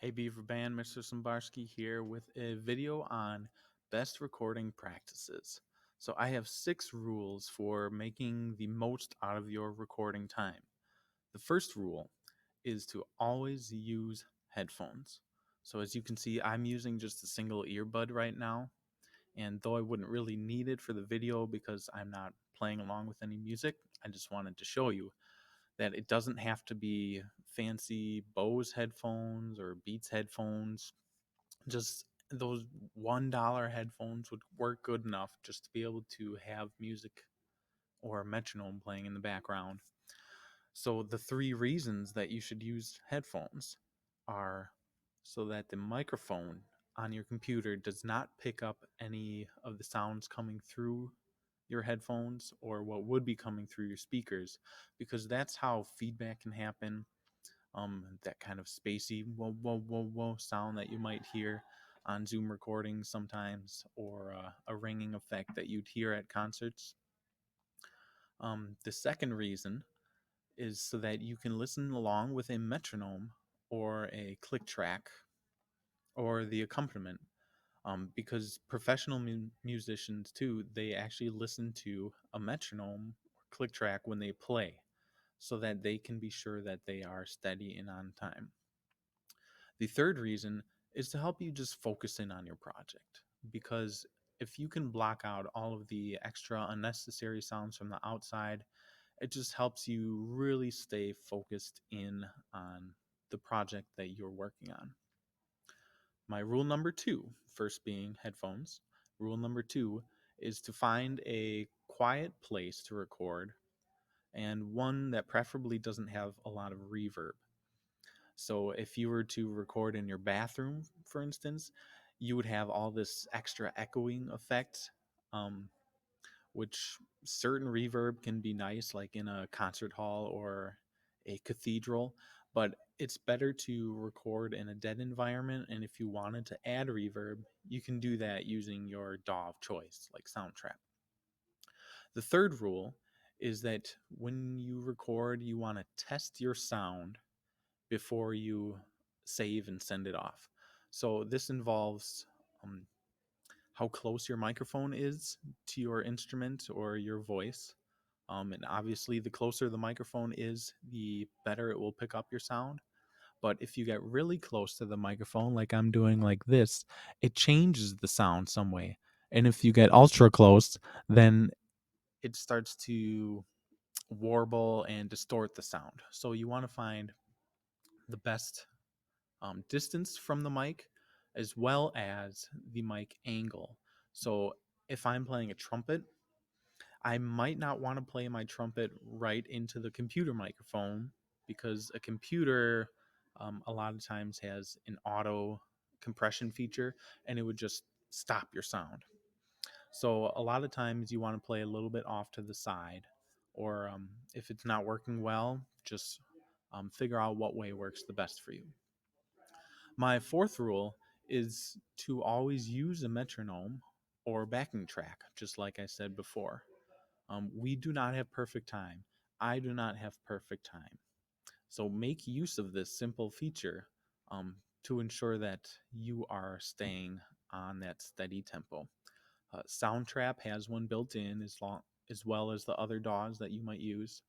Hey Beaver Band, Mr. Sambarsky here with a video on best recording practices. So I have 6 rules for making the most out of your recording time. The first rule is to always use headphones. So as you can see, I'm using just a single earbud right now, and though I wouldn't really need it for the video because I'm not playing along with any music, I just wanted to show you that it doesn't have to be fancy Bose headphones or Beats headphones. Just those $1 headphones would work good enough just to be able to have music or a metronome playing in the background. So the 3 reasons that you should use headphones are so that the microphone on your computer does not pick up any of the sounds coming through your headphones or what would be coming through your speakers, because that's how feedback can happen. That kind of spacey whoa whoa whoa whoa sound that you might hear on Zoom recordings sometimes, or a ringing effect that you'd hear at concerts. The second reason is so that you can listen along with a metronome or a click track or the accompaniment. Because professional musicians too, they actually listen to a metronome or click track when they play, so that they can be sure that they are steady and on time. The third reason is to help you just focus in on your project, because if you can block out all of the extra unnecessary sounds from the outside, it just helps you really stay focused in on the project that you're working on. My rule number two, first being headphones, rule number two is to find a quiet place to record, and one that preferably doesn't have a lot of reverb. So if you were to record in your bathroom, for instance, you would have all this extra echoing effect, um, which certain reverb can be nice, like in a concert hall or a cathedral, but it's better to record in a dead environment. And if you wanted to add reverb, you can do that using your DAW of choice, like Soundtrap. The third rule is that when you record, you want to test your sound before you save and send it off. So this involves how close your microphone is to your instrument or your voice. And obviously, the closer the microphone is, the better it will pick up your sound. But if you get really close to the microphone, like I'm doing like this, it changes the sound some way. And if you get ultra close, then it starts to warble and distort the sound. So you want to find the best distance from the mic, as well as the mic angle. So if I'm playing a trumpet, I might not want to play my trumpet right into the computer microphone, because a computer a lot of times has an auto compression feature, and it would just stop your sound. So a lot of times you want to play a little bit off to the side, or if it's not working well, just figure out what way works the best for you. My fourth rule is to always use a metronome or backing track, just like I said before. We do not have perfect time. I do not have perfect time. So make use of this simple feature to ensure that you are staying on that steady tempo. Soundtrap has one built in, as well as the other DAWs that you might use.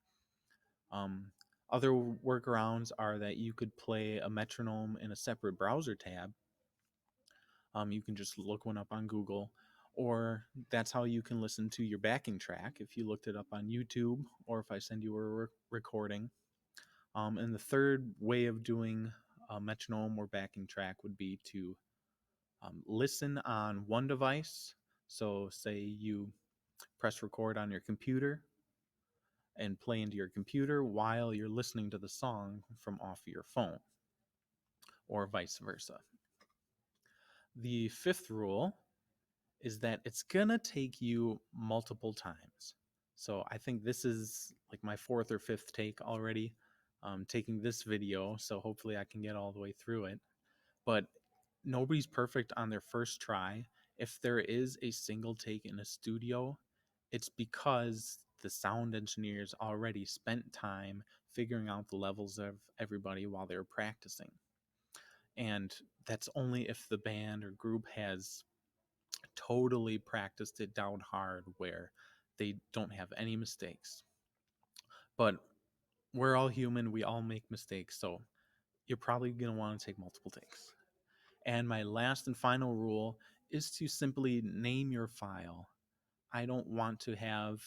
Um, Other workarounds are that you could play a metronome in a separate browser tab. You can just look one up on Google, or that's how you can listen to your backing track if you looked it up on YouTube, or if I send you a recording. And the third way of doing a metronome or backing track would be to listen on one device. So, say you press record on your computer and play into your computer while you're listening to the song from off your phone, or vice versa. The fifth rule is that it's gonna take you multiple times. So I think this is like my fourth or fifth take already, taking this video. So hopefully I can get all the way through it. But nobody's perfect on their first try. If there is a single take in a studio, it's because the sound engineers already spent time figuring out the levels of everybody while they were practicing. And that's only if the band or group has totally practiced it down hard where they don't have any mistakes. But we're all human, we all make mistakes, so you're probably going to want to take multiple takes. And my last and final rule is to simply name your file. I don't want to have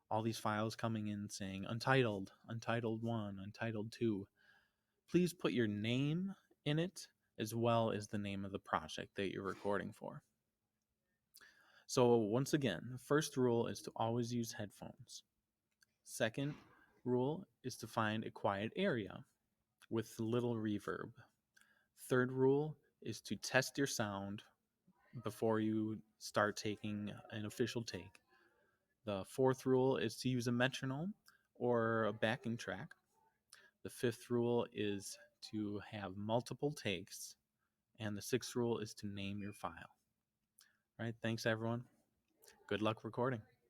all these files coming in saying Untitled, Untitled 1, Untitled 2. Please put your name in it as well as the name of the project that you're recording for. So once again, the first rule is to always use headphones. Second rule is to find a quiet area with little reverb. Third rule is to test your sound before you start taking an official take. The fourth rule is to use a metronome or a backing track. The fifth rule is to have multiple takes. And the sixth rule is to name your file. All right, thanks everyone. Good luck recording.